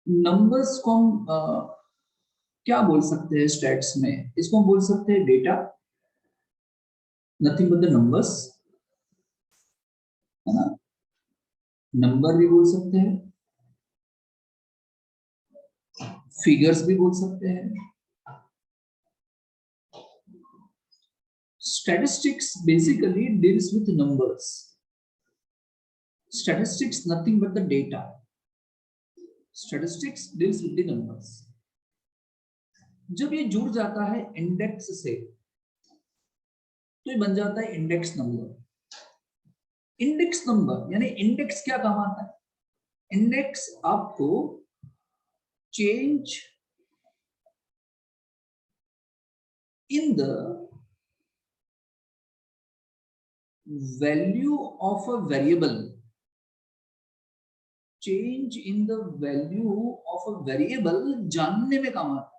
Numbers को हम क्या बोल सकते हैं स्टैट्स में? इसको हम बोल सकते हैं data, nothing but the numbers, है ना। नंबर भी बोल सकते हैं, फिगर्स भी बोल सकते हैं। Statistics basically deals with numbers. Statistics nothing but the data, statistics deals with the numbers. जब ये जुड़ जाता है इंडेक्स से तो ये बन जाता है इंडेक्स नंबर। इंडेक्स नंबर यानी इंडेक्स क्या काम आता है? इंडेक्स आपको change in the value of a variable, change in the value of a variable जानने में काम आता है।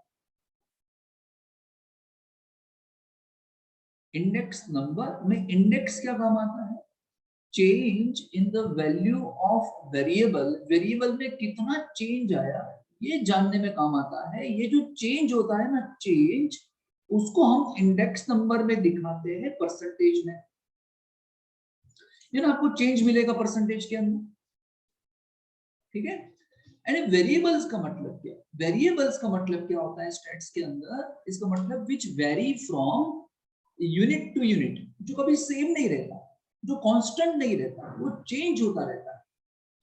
इंडेक्स नंबर में इंडेक्स क्या काम आता है? Change in the value of variable, variable में कितना चेंज आया ये जानने में काम आता है। ये जो चेंज होता है ना, चेंज, उसको हम इंडेक्स नंबर में दिखाते हैं परसेंटेज में। ये ना आपको चेंज मिलेगा परसेंटेज के अंदर, ठीक है। एंड वेरिएबल्स का मतलब क्या? वेरिएबल्स का मतलब क्या होता है स्टैट्स के अंदर? इसका मतलब which very from unit to unit, जो कभी सेम नहीं रहता, जो कांस्टेंट नहीं रहता, वो चेंज होता रहता है।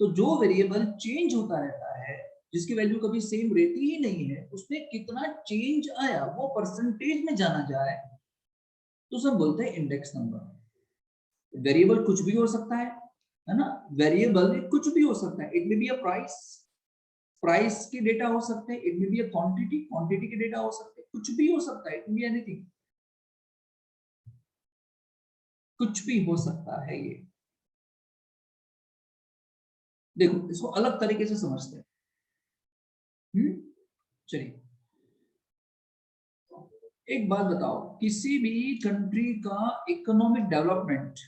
तो जो वेरिएबल चेंज होता रहता है, जिसकी वैल्यू कभी सेम रहती ही नहीं है, उसमें कितना चेंज आया वो परसेंटेज में जाना जाए तो सब बोलते हैं इंडेक्स नंबर। वेरिएबल कुछ भी हो सकता है ना। वेरिएबल में कुछ भी हो सकता है। It may be a price, price की डेटा हो सकते हैं। It may be a quantity, quantity के डेटा हो सकते हैं। कुछ भी हो सकता है। इट मे बी एनीथिंग, कुछ भी हो सकता है। ये देखो, इसको अलग तरीके से समझते हैं। चलिए एक बात बताओ, किसी भी कंट्री का इकोनॉमिक डेवलपमेंट,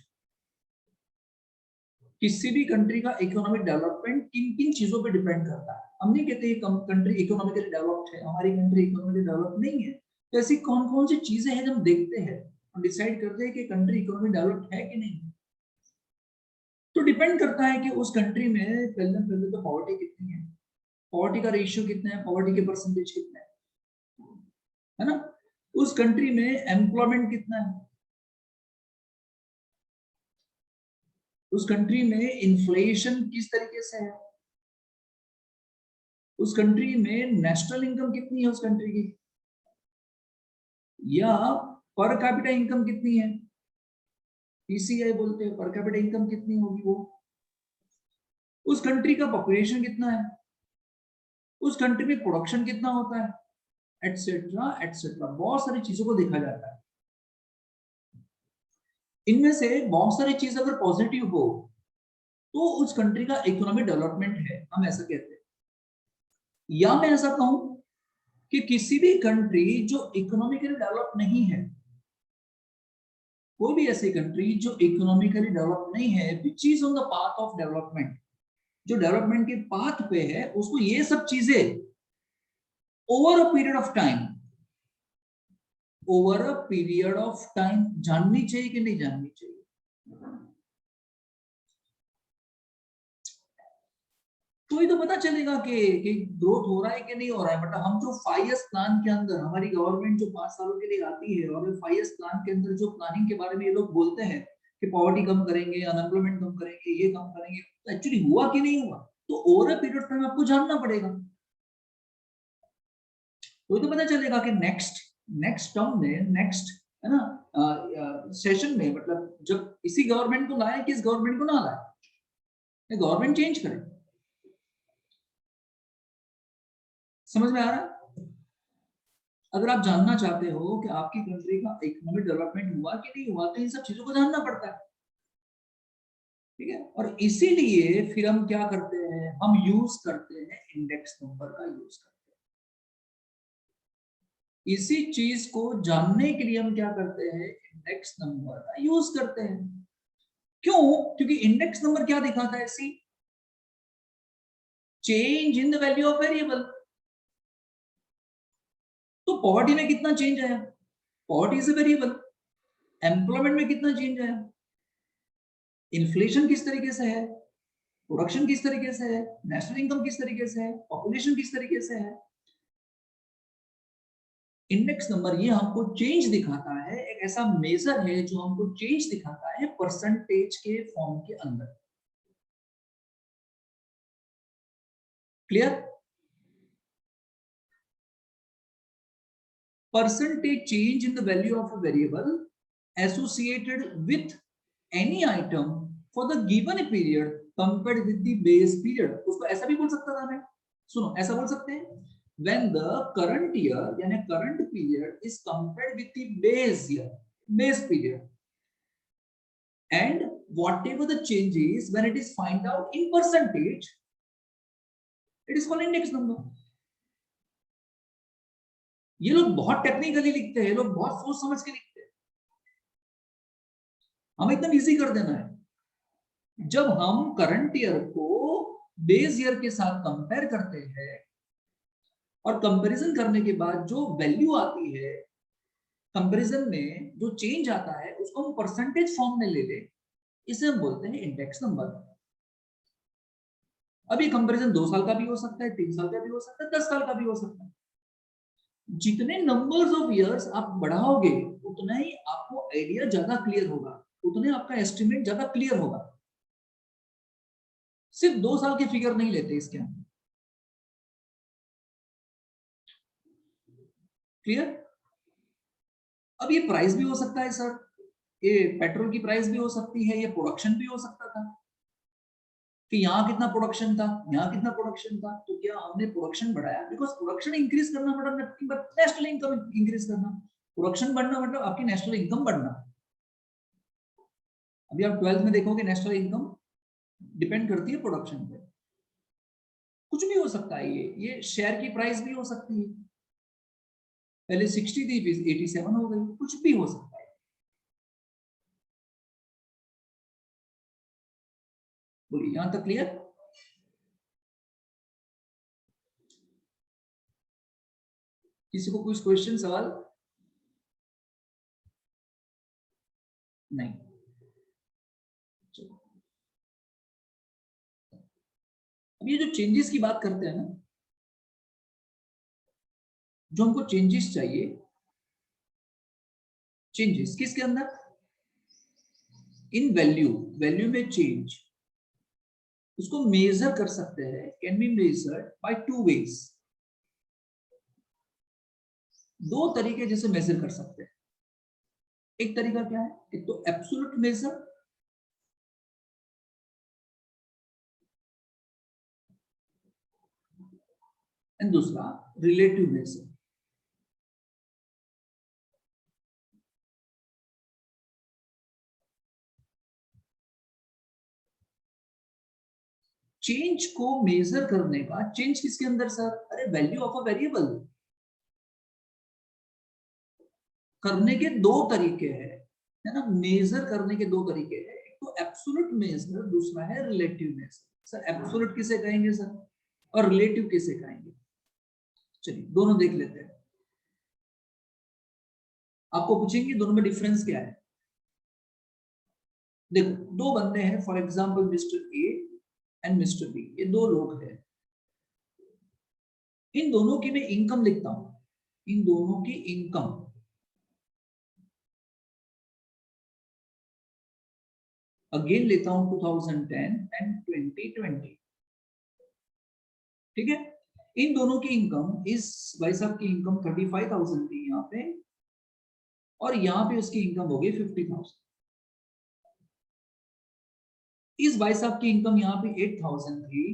किसी भी कंट्री का इकोनॉमिक डेवलपमेंट किन किन चीजों पे डिपेंड करता है? हम नहीं कहते कंट्री इकोनॉमिकली डेवलप्ड है, हमारी कंट्री इकोनॉमिकली डेवलप नहीं है। तो ऐसी कौन कौन सी चीजें हैं जो हम देखते हैं, हम डिसाइड करते हैं कि कंट्री इकोनॉमिक डेवलप्ड है कि नहीं? तो डिपेंड करता है कि उस कंट्री में पहले तो पॉवर्टी कितनी है, पॉवर्टी का रेशियो कितना है, पॉवर्टी के परसेंटेज कितना है ना। उस कंट्री में एम्प्लॉयमेंट कितना है, उस कंट्री में इन्फ्लेशन किस तरीके से है, उस कंट्री में नेशनल इनकम कितनी है उस कंट्री की, या पर कैपिटा इनकम कितनी है, पीसीआई बोलते हैं, पर कैपिटा इनकम कितनी होगी वो, उस कंट्री का पॉपुलेशन कितना है, उस कंट्री में प्रोडक्शन कितना होता है, एटसेट्रा एटसेट्रा। बहुत सारी चीजों को देखा जाता है। इनमें से बहुत सारी चीज अगर पॉजिटिव हो तो उस कंट्री का इकोनॉमिक डेवलपमेंट है, हम ऐसा कहते हैं। या मैं ऐसा कहूं कि किसी भी कंट्री जो इकोनॉमिकली डेवलप नहीं है, कोई भी ऐसी कंट्री जो इकोनॉमिकली डेवलप नहीं है, which is on the path of development, जो डेवलपमेंट के पाथ पे है, उसको ये सब चीजें over a period of time, over a period of time जाननी चाहिए कि नहीं जाननी चाहिए? तो ये तो पता चलेगा कि ग्रोथ हो रहा है कि नहीं हो रहा है। बट हम जो 5 इयर्स प्लान के अंदर, हमारी गवर्नमेंट जो 5 सालों के लिए आती है, और 5 इयर्स प्लान के अंदर जो प्लानिंग के बारे में ये लोग बोलते हैं कि पॉवर्टी कम करेंगे, अनएम्प्लॉयमेंट कम करेंगे, ये कम करेंगे, तो एक्चुअली हुआ कि नहीं हुआ? तो over a period of time आपको जानना पड़ेगा, तो ये तो पता चलेगा कि नेक्स्ट नेक्स्ट टर्म में, नेक्स्ट, है ना, सेशन में, मतलब जब इसी गवर्नमेंट को लाए कि इस गवर्नमेंट को ना लाए, गवर्नमेंट चेंज करे। समझ में आ रहा है? अगर आप जानना चाहते हो कि आपकी कंट्री का इकोनॉमिक डेवलपमेंट हुआ कि नहीं हुआ, तो इन सब चीजों को जानना पड़ता है, ठीक है। और इसीलिए फिर हम क्या करते हैं, हम यूज करते हैं इंडेक्स नंबर का यूज करते हैं। इसी चीज को जानने के लिए हम क्या करते हैं, इंडेक्स नंबर का यूज करते हैं। क्यों? क्योंकि इंडेक्स नंबर क्या दिखाता है? See, change in the value of variable. तो पॉवर्टी में कितना चेंज आया, poverty is a variable. Employment में कितना चेंज आया, इन्फ्लेशन किस तरीके से है, प्रोडक्शन किस तरीके से है, नेशनल इनकम किस तरीके से है, पॉपुलेशन किस तरीके से है। इंडेक्स नंबर ये हमको चेंज दिखाता है, एक ऐसा मेजर है जो हमको चेंज दिखाता है परसेंटेज के फॉर्म के अंदर। Clear? Percentage change in the value of a variable associated with any item for the given period compared with the base period. उसको ऐसा भी बोल सकता था मैं, सुनो ऐसा बोल सकते हैं, when the current year यानी current period is compared with the base year, base period, and whatever the change is when it is find out in percentage, it is called index number। ये लोग बहुत technically लिखते हैं, ये लोग बहुत सोच समझ के लिखते हैं, हमें एकदम इजी कर देना है। जब हम करंट ईयर को बेस ईयर के साथ कंपेयर करते हैं और कंपैरिजन करने के बाद जो वैल्यू आती है, कंपैरिजन में जो चेंज आता है उसको हम परसेंटेज फॉर्म में ले ले, इसे हम बोलते हैं इंडेक्स नंबर। अभी कंपैरिजन 2 साल का भी हो सकता है, 3 साल का भी हो सकता है, 10 साल का भी हो सकता है। जितने नंबर्स ऑफ इयर्स आप बढ़ाओगे उतना ही आपको आइडिया ज्यादा क्लियर होगा, उतने आपका एस्टिमेट ज्यादा क्लियर होगा। सिर्फ 2 साल के फिगर नहीं लेते इसके अंदर। क्लियर? अब ये प्राइस भी हो सकता है सर, ये पेट्रोल की प्राइस भी हो सकती है, ये प्रोडक्शन भी हो सकता था कि यहाँ कितना प्रोडक्शन था, यहाँ कितना प्रोडक्शन था, तो क्या हमने प्रोडक्शन बढ़ाया? बिकॉज प्रोडक्शन इंक्रीज करना मतलब नेशनल इनकम इंक्रीज करना, प्रोडक्शन बढ़ना मतलब आपकी नेशनल इनकम बढ़ना। अभी आप 12th में देखोगे नेशनल इनकम डिपेंड करती है प्रोडक्शन पे। कुछ भी हो सकता है, ये शेयर की प्राइस भी हो सकती है, पहले 60 थी 87 हो गई, कुछ भी हो सकता है। बोलिए यहां तक क्लियर? किसी को कुछ क्वेश्चन सवाल? नहीं। अब ये जो चेंजेस की बात करते हैं ना, जो हमको चेंजेस चाहिए, चेंजेस किसके अंदर? इन वैल्यू, वैल्यू में चेंज, उसको मेजर कर सकते हैं, can be measured by 2 ways. 2 तरीके जैसे मेजर कर सकते हैं। एक तरीका क्या है, एक तो एब्सोल्यूट मेजर, एंड दूसरा रिलेटिव मेजर। चेंज को मेजर करने का, चेंज किसके अंदर सर? अरे वैल्यू ऑफ अ वेरिएबल करने के 2 तरीके हैं, है ना? मेजर करने के 2 तरीके हैं, एक तो एब्सोल्यूट मेजर, दूसरा है रिलेटिव मेजर। सर एब्सोल्यूट किसे कहेंगे सर, और रिलेटिव किसे कहेंगे? चलिए दोनों देख लेते हैं। आपको पूछेंगे दोनों में डिफरेंस क्या है। देखो 2 बंदे हैं, for example mister A and mister B, ये 2 लोग हैं। इन दोनों की मैं इनकम लिखता हूं, इन दोनों की इनकम अगेन लेता हूं 2010 एंड 2020। ठीक है? इन दोनों की इनकम, इस भाई साहब की इनकम 35,000 थी यहाँ पे, और यहाँ पे उसकी इनकम हो गई 50,000। इस भाई साहब की इनकम यहाँ पे 8,000 थी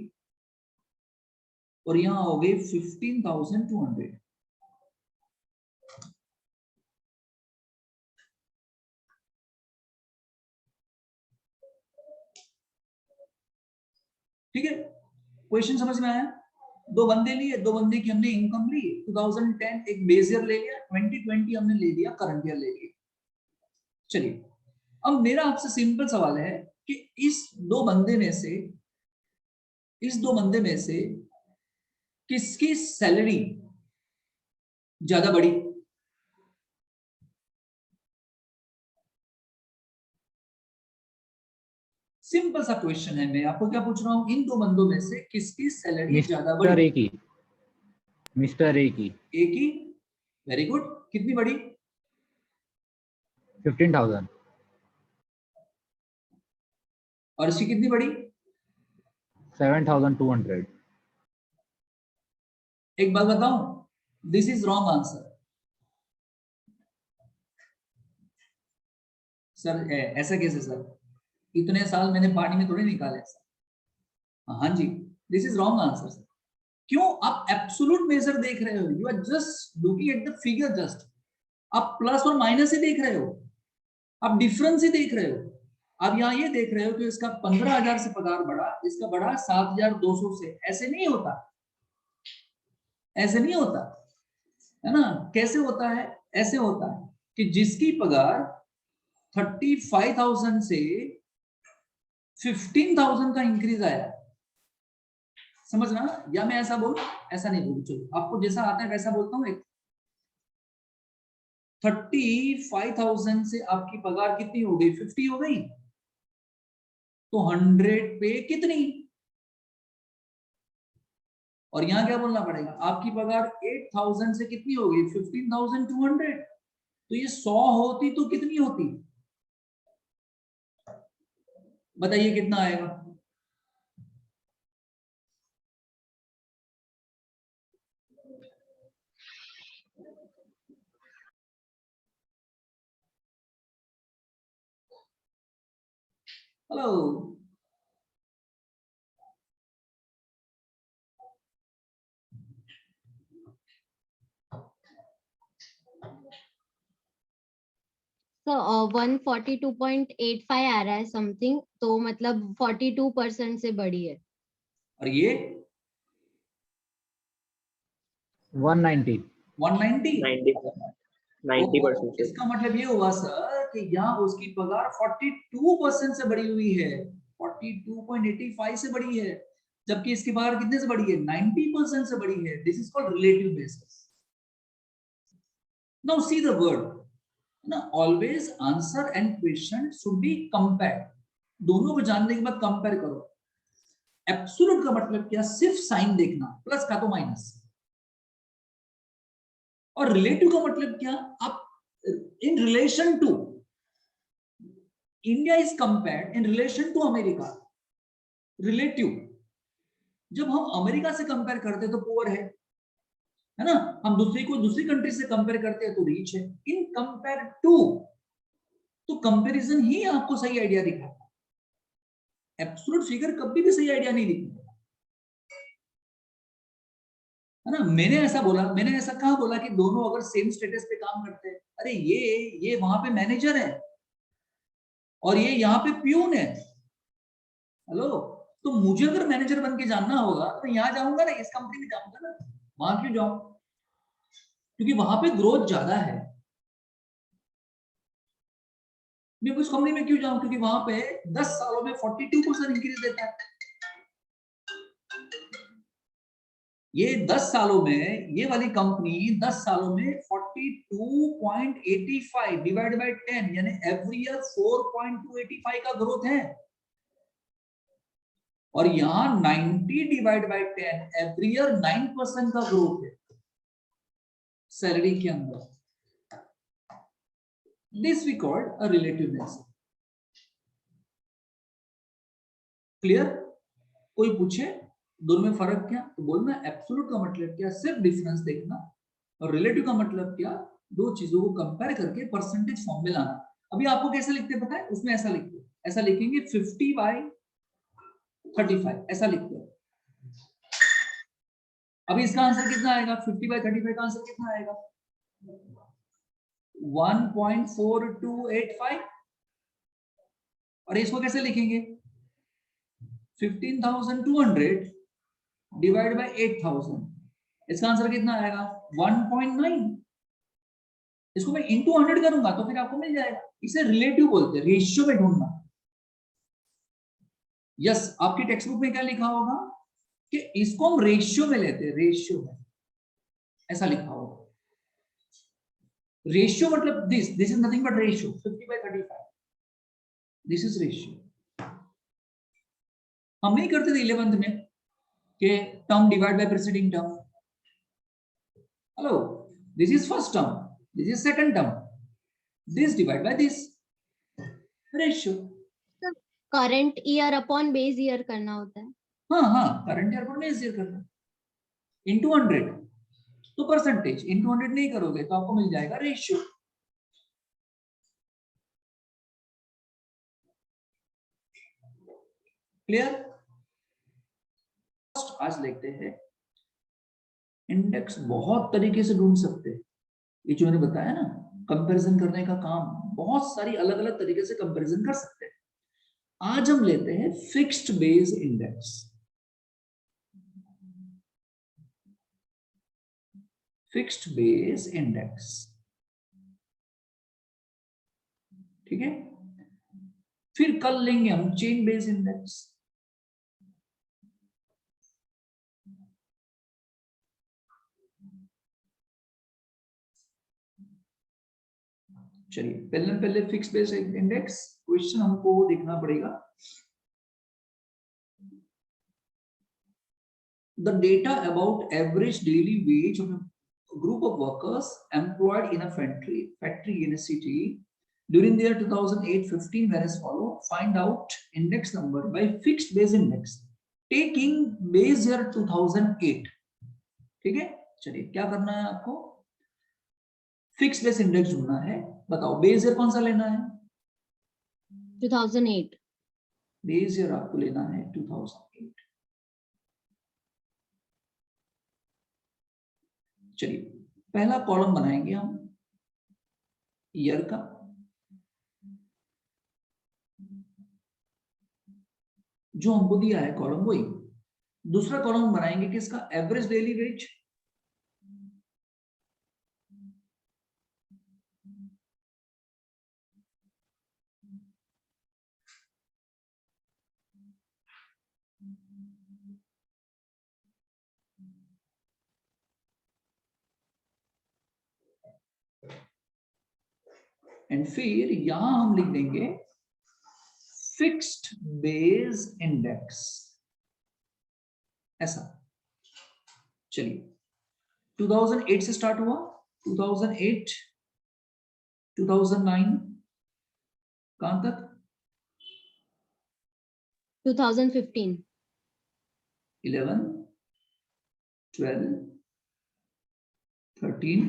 और यहाँ हो गई 15,200। ठीक है? क्वेश्चन समझ में आया? 2 बंदे लिए, 2 बंदे की हमने इनकम ली, 2010 एक बेस ईयर ले लिया, 2020 हमने ले लिया करंट ईयर ले लिया। चलिए अब मेरा आपसे सिंपल सवाल है कि इस 2 बंदे में से किसकी सैलरी ज्यादा बढ़ी? सिंपल सा क्वेश्चन है, मैं आपको क्या पूछ रहा हूं, इन दो बंदों में से किसकी सैलरी ज्यादा बढ़ी? मिस्टर ए की। ए की। Very good. कितनी बढ़ी? 15,000। और इसकी कितनी बढ़ी? 7,200। एक बात बताऊं, this is wrong answer. Sir ऐसा कैसे सर? इतने साल मैंने पानी में थोड़ी निकाले सर। हाँ जी, this is wrong answer sir. क्यों? आप एब्सोल्यूट मेजर देख रहे हो, you are just looking at the figure, just आप प्लस और माइनस ही देख रहे हो, आप डिफरेंस ही देख रहे हो। आप यहाँ ये देख रहे हो कि इसका 15,000 से पगार बढ़ा, इसका बढ़ा 7,200 से। ऐसे नहीं होता, ऐसे नहीं होता है ना। कैसे होता है? ऐसे होता है कि जिसकी पगार 35,000 से 15,000 का इंक्रीज आया, समझना। या मैं ऐसा बोलूं? ऐसा नहीं बोलूं, चलो आपको जैसा आता है वैसा बोलता हूँ। 35,000 से आपकी पगार कितनी हो गई? 50 हो गई। तो 100 पे कितनी? और यहां क्या बोलना पड़ेगा? आपकी पगार 8,000 से कितनी हो गई? 15,200। तो ये 100 होती तो कितनी होती? बताइए कितना आएगा? हेलो। तो 142.85 आ रहा है समथिंग, तो मतलब 42% से बढ़ी है। और ये 190। 90%। इसका मतलब ये हुआ सर कि यहाँ उसकी पगार 42% से बढ़ी हुई है, 42.85 से बढ़ी है, जबकि इसकी पगार कितने से बढ़ी है? 90% से बढ़ी है। This is called relative basis. Now see the word ना, always answer and question should be compared. दोनों को जानने के बाद कंपेयर करो। एब्सोल्यूट का मतलब क्या? सिर्फ साइन देखना, प्लस का तो माइनस। और रिलेटिव का मतलब क्या? आप in relation to, India is compared in relation to America. Relative, जब हम अमेरिका से कंपेयर करते हैं तो पुअर है ना। हम दूसरी कंट्री से कंपेयर करते हैं तो रिच है। इन कंपेयर टू, तो कंपैरिजन ही आपको सही आइडिया दिखाता है। एब्सोल्यूट फिगर कभी भी सही आइडिया नहीं दिखाता है ना। मैंने ऐसा कहा बोला कि दोनों अगर सेम स्टेटस पे काम करते हैं, अरे ये वहां पे मैनेजर है और ये यहाँ पे प्यून है। हेलो, तो मुझे अगर मैनेजर बन के जानना होगा तो यहाँ जाऊंगा ना, इस कंपनी में जाऊंगा ना। वहां क्यों जाऊं? क्योंकि वहां पे ग्रोथ ज्यादा है। मैं उस कंपनी में क्यों जाऊं? क्योंकि वहां पे 10 सालों में 42% इंक्रीज देता है। ये 10 सालों में, ये वाली कंपनी 10 सालों में 42.85 डिवाइड बाय 10, यानी एवरी ईयर 4.285 का ग्रोथ है। और यहां 90 डिवाइड बाय 10, एवरी ईयर 9% का ग्रोथ है सैलरी के अंदर। This we called a relativeness. Clear? कोई पूछे दोनों में फर्क क्या, तो बोलना एब्सोल्यूट का मतलब क्या? सिर्फ डिफरेंस देखना। और रिलेटिव का मतलब क्या? दो चीजों को कंपेयर करके परसेंटेज फॉर्म में लाना। अभी आपको कैसे लिखते हैं पता है? उसमें ऐसा लिखते हैं, ऐसा लिखेंगे 50/35, ऐसा लिखते हैं। अभी इसका आंसर कितना आएगा? 50/35 का आंसर कितना आएगा? 1.4285। और इसको कैसे लिखेंगे? 15,200 डिवाइड बाय 8,000। इसका आंसर कितना आएगा? 1.9। इसको मैं इंटू 100 करूंगा तो फिर आपको मिल जाएगा। इसे रिलेटिव बोलते हैं, रेशियो में ढूंढना। यस, आपकी टेक्स्ट बुक में क्या लिखा होगा? कि इसको हम रेशियो में लेते हैं, रेशियो में ऐसा लिखा होगा। रेशियो मतलब this is nothing but ratio, 50/35, this is ratio. हम नहीं करते थे 11th में कि term divide by preceding term. Hello, this is first term, this is second term, this divide by this, ratio. Current year upon base year करना होता है। हाँ, करंट ईयर पर बेस ईयर करना इनटू 100, तो परसेंटेज इनटू 100 नहीं करोगे तो आपको मिल जाएगा रेशियो। क्लियर? आज देखते हैं इंडेक्स बहुत तरीके से ढूंढ सकते हैं। ये जो मैंने बताया ना, कंपैरिजन करने का काम, बहुत सारी अलग अलग तरीके से कंपैरिजन कर सकते हैं। आज हम लेते हैं fixed base index. Fixed base index, ठीक है। फिर कल लेंगे हम चेन बेस इंडेक्स। चलिए पहले फिक्स बेस इंडेक्स क्वेश्चन हमको देखना पड़ेगा। The data about average daily wage of a group of workers employed in a factory in a city during the year 2008-15 were as follow. Find out index number by fixed base index taking base year 2008। ठीक है, चलिए क्या करना है आपको, fix base index ढूंढना है। बताओ बेस ईयर कौन सा लेना है? 2008। बेस ईयर आपको लेना है 2008। चलिए पहला कॉलम बनाएंगे हम ईयर का, जो हमको दिया है कॉलम वही। दूसरा कॉलम बनाएंगे किसका? Average daily veg. एंड फिर यहां हम लिख देंगे फिक्स्ड बेस इंडेक्स, ऐसा। चलिए 2008 से स्टार्ट हुआ, 2008 2009 कहां तक? 2015। 11 12 13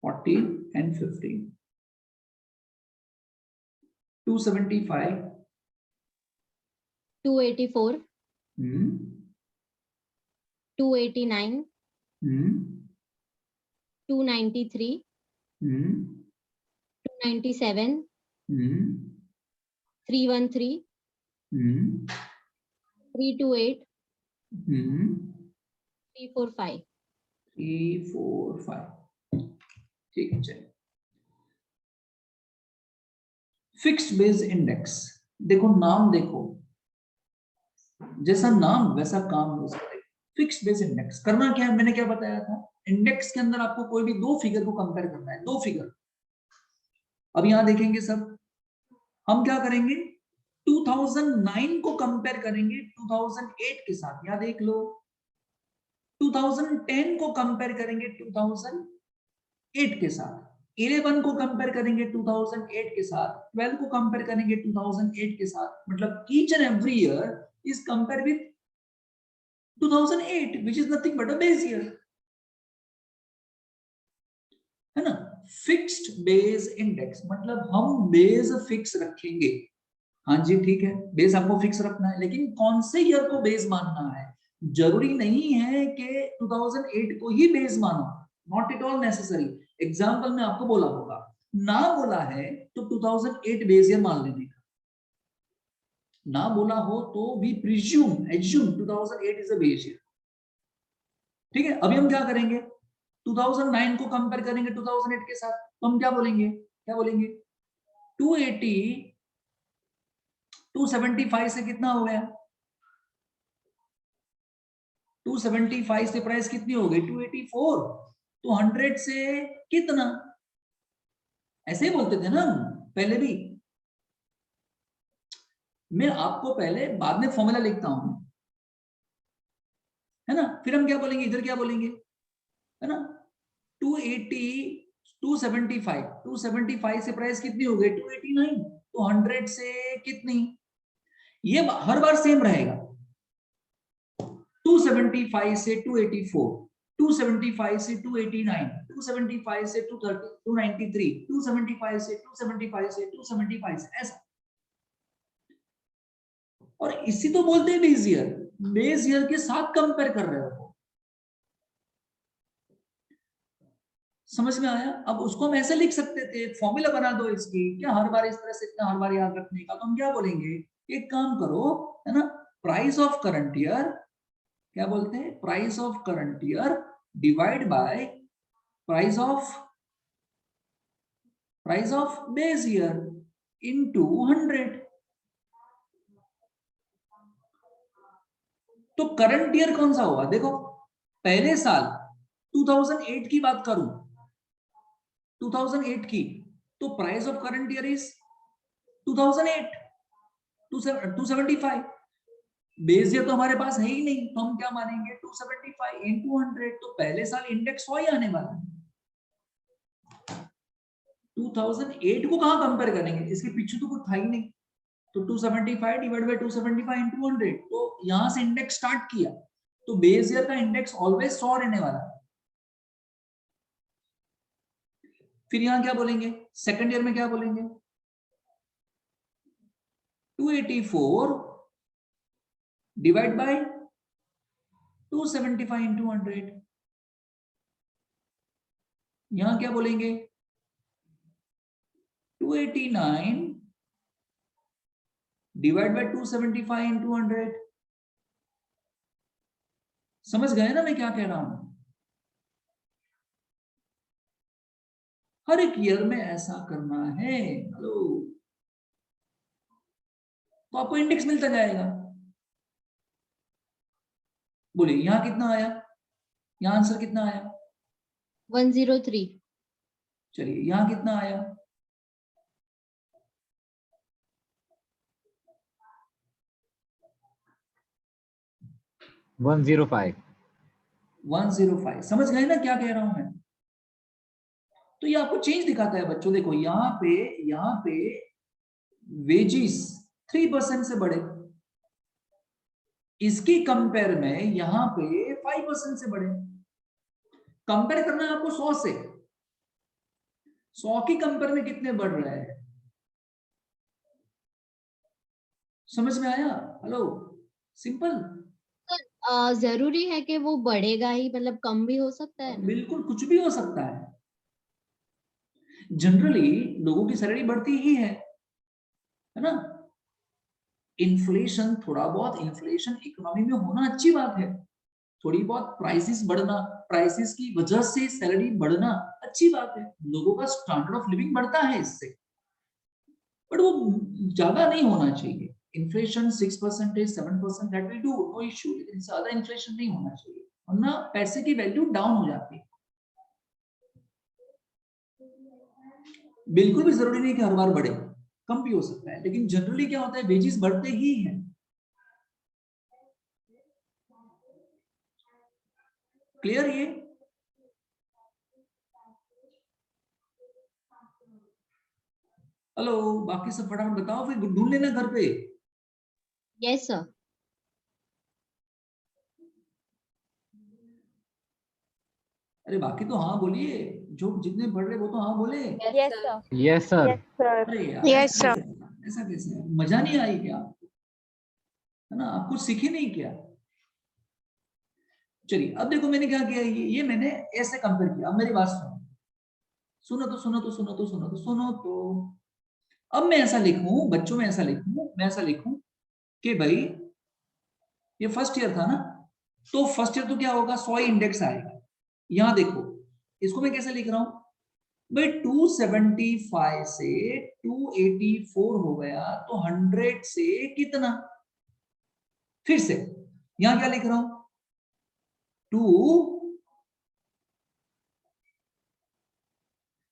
14 and 15। 275 284 हम्म 289 293 297 313 328 345। 345, ठीक है। चलिए फिक्स्ड बेस इंडेक्स, देखो नाम देखो, जैसा नाम वैसा काम उसका। फिक्स्ड बेस इंडेक्स करना क्या है, मैंने क्या बताया था, इंडेक्स के अंदर आपको कोई भी दो फिगर को कंपेयर करना है, दो फिगर। अब यहां देखेंगे सब, हम क्या करेंगे, 2009 को कंपेयर करेंगे 2008 के साथ, यहां देख लो। 2010 को कंपेयर करेंगे 2008 के साथ, 11 को कंपेयर करेंगे 2008 के साथ, 12 को कंपेयर करेंगे 2008 के साथ। मतलब each and every year is compare with 2008 which is nothing but a base year, है ना। फिक्स्ड बेस इंडेक्स मतलब हम बेस फिक्स रखेंगे। हाँ जी ठीक है, बेस आपको फिक्स रखना है, लेकिन कौन से ईयर को बेस मानना है, जरूरी नहीं है कि 2008 को ही बेस मानो, not at all necessary. Example में आपको बोला होगा, ना बोला है तो 2008 बेस ईयर मान लेने का, ना बोला हो तो we presume assume 2008 is a base year. ठीक है, अभी हम क्या करेंगे, 2009 को कंपेयर करेंगे 2008 के साथ, तो हम क्या बोलेंगे, 280 275 से कितना हो गया, 275 से प्राइस कितनी हो गई 284, तो 100 से कितना, ऐसे ही बोलते थे ना हम पहले भी। मैं आपको पहले बाद में फॉर्मूला लिखता हूं, है ना, फिर हम क्या बोलेंगे, इधर क्या बोलेंगे, है ना। 280 275 से प्राइस कितनी हो गई 289, तो 100 से कितनी, ये हर बार सेम रहेगा। 275 से 284, 275 से 289, 275 से 230, 293, 275 से 275 से 275 से, ऐसा। और इसी तो बोलते हैं बेस ईयर, बेस ईयर के साथ कंपेयर कर रहे हो, समझ में आया। अब उसको हम ऐसे लिख सकते थे, फॉर्मूला बना दो इसकी, क्या हर बार इस तरह से इतना हर बार याद रखने का, तो हम क्या बोलेंगे, एक काम करो, है ना, प्राइस ऑफ करंट ईयर, क्या बोलते हैं, price of current year divide by price of base year into 100। तो करंट ईयर कौन सा हुआ, देखो पहले साल 2008 की बात करूं, 2008 की, तो price of current year is 2008, 275। Base year तो हमारे पास है ही नहीं, तो हम क्या मानेंगे 275 into 100, तो पहले साल इंडेक्स 100 ही आने वाला है। 2008 को कहां कंपेयर करेंगे, इसके पीछे तो कुछ था ही नहीं, तो 275 डिवाइड बाय 275 into 100, तो यहां से इंडेक्स स्टार्ट किया, तो बेस ईयर का इंडेक्स ऑलवेज 100 रहने वाला है। फिर यहां क्या बोलेंगे, सेकंड ईयर में क्या बोलेंगे, 284 डिवाइड बाय 275 into 100, यहां क्या बोलेंगे 289 डिवाइड बाय 275 into 100। समझ गए ना मैं क्या कह रहा हूं, हर एक ईयर में ऐसा करना है। हेलो, तो आपको इंडेक्स मिलता जाएगा। बोलिए यहां कितना आया, यहां आंसर कितना आया, 103। चलिए यहां कितना आया, 105। 105। समझ गए ना क्या कह रहा हूं मैं। तो ये आपको चेंज दिखाता है बच्चों, देखो यहाँ पे वेजिस 3% से बढ़े, इसकी कंपेयर में यहाँ पे 5% से बढ़े। कंपेयर करना है आपको 100 से, 100 की कंपेयर में कितने बढ़ रहे हैं, समझ में आया। Hello, simple. जरूरी है कि वो बढ़ेगा ही, मतलब कम भी हो सकता है ना। बिल्कुल कुछ भी हो सकता है, जनरली लोगों की सैलरी बढ़ती ही है ना। इन्फ्लेशन, थोड़ा बहुत इन्फ्लेशन इकोनॉमी में होना अच्छी बात है, थोड़ी बहुत प्राइसेस बढ़ना, प्राइसेस की वजह से सैलरी बढ़ना अच्छी बात है, लोगों का स्टैंडर्ड ऑफ लिविंग बढ़ता है इससे, बट वो ज्यादा नहीं होना चाहिए। Inflation 6% 7% that will do, no issue, लेकिन ज्यादा इन्फ्लेशन नहीं होना चाहिए, वरना पैसे की वैल्यू डाउन हो जाती है। बिल्कुल भी जरूरी नहीं कि हर बार बढ़े, कम भी हो सकता है, लेकिन जनरली क्या होता है वेजेस बढ़ते ही हैं। क्लियर ये, हेलो, बाकी सब फटाफट बताओ, फिर ढूंढ लेना घर पे। Yes sir. अरे बाकी तो हाँ बोलिए, जो जितने पढ़ रहे वो तो हाँ बोले। Yes sir. Yes sir. अरे यार यस सर। ऐसा कैसे है? मजा नहीं आई क्या, है ना, आप कुछ सीखे नहीं क्या। चलिए अब देखो मैंने क्या किया, ये मैंने ऐसे कंपेयर किया। अब मेरी बात सुनो, सुनो तो अब मैं ऐसा लिखूं बच्चों में, मैं ऐसा लिखूं कि भाई ये फर्स्ट ईयर था ना, तो फर्स्ट ईयर तो क्या होगा 100 इंडेक्स आएगा। यहां देखो इसको मैं कैसे लिख रहा हूं भाई, 275 से 284 हो गया, तो 100 से कितना, फिर से यहां क्या लिख रहा हूं टू,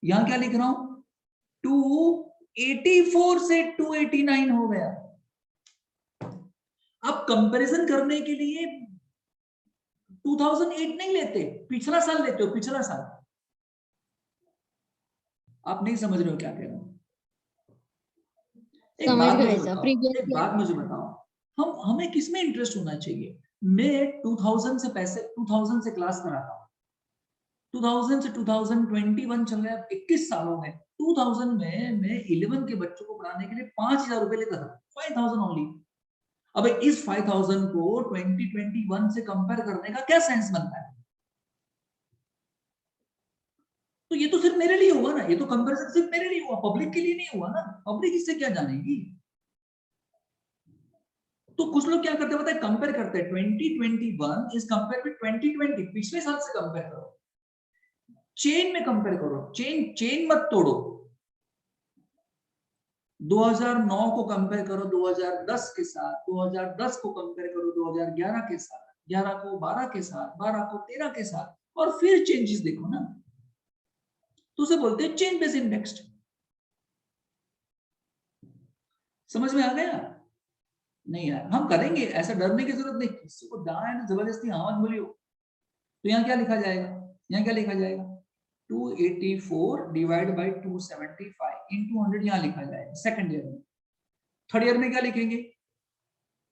यहां क्या लिख रहा हूं, 284 से 289 हो गया। अब कंपैरिजन करने के लिए 2008 नहीं लेते, पिछला साल लेते हो, पिछला साल। आप नहीं समझ रहे हो क्या कह रहा हूं? एक समझ बात गए मुझे सर, बताओ, प्रीवियस एक बात मुझे बताओ, हमें किस में इंटरेस्ट होना चाहिए? मैं 2000 से क्लास कराता हूँ, 2000 से 2021 चल रहा है, 21 सालों में 2000 में मैं 11 के बच्चों को पढ़ाने के लिए 5000 रुपए लेता था, 5000 ओनली। अब इस 5000 को 2021 से कंपेयर करने का क्या सेंस बनता है? तो ये तो सिर्फ मेरे लिए हुआ ना, ये तो कंपैरिजन सिर्फ मेरे लिए हुआ, पब्लिक के लिए नहीं हुआ ना। पब्लिक इससे क्या जानेगी? तो कुछ लोग क्या करते हैं पता है, कंपेयर करते हैं 2021 इज कंपेयर विद 2020, पिछले साल से कंपेयर करो, चेन में कंपेयर करो, चेन मत तोड़ो। 2009 को कंपेयर करो 2010 के साथ, 2010 को कंपेयर करो 2011 के साथ, 11 को 12 के साथ, 12 को 13 के साथ, और फिर चेंजेस देखो ना, तो उसे बोलते हैं चेन बेस्ड इंडेक्स। समझ में आ गया? नहीं यार, हम करेंगे, ऐसा डरने की जरूरत नहीं, किसी को डरा है ना जबरदस्ती हाँ मत बोलियो। तो यहाँ क्या लिखा जाएगा, यहाँ क्या लिखा जाएगा, 284 डिवाइड बाई 275 इंटू 100 यहाँ लिखा जाएगा सेकंड ईयर में। थर्ड ईयर में क्या लिखेंगे,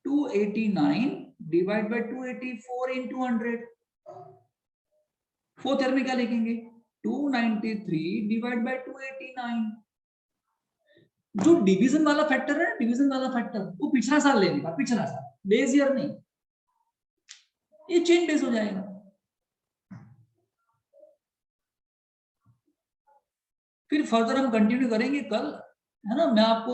289 divide by 284 into 100। Fourth year में क्या लिखेंगे, 293 डिवाइड बाई 289। जो डिवीजन वाला फैक्टर है, डिवीजन वाला फैक्टर वो पिछला साल लेने का, पिछला साल, बेस ईयर नहीं, ये चेन बेस हो जाएगा। फिर फर्दर हम कंटिन्यू करेंगे कल, है ना। मैं आपको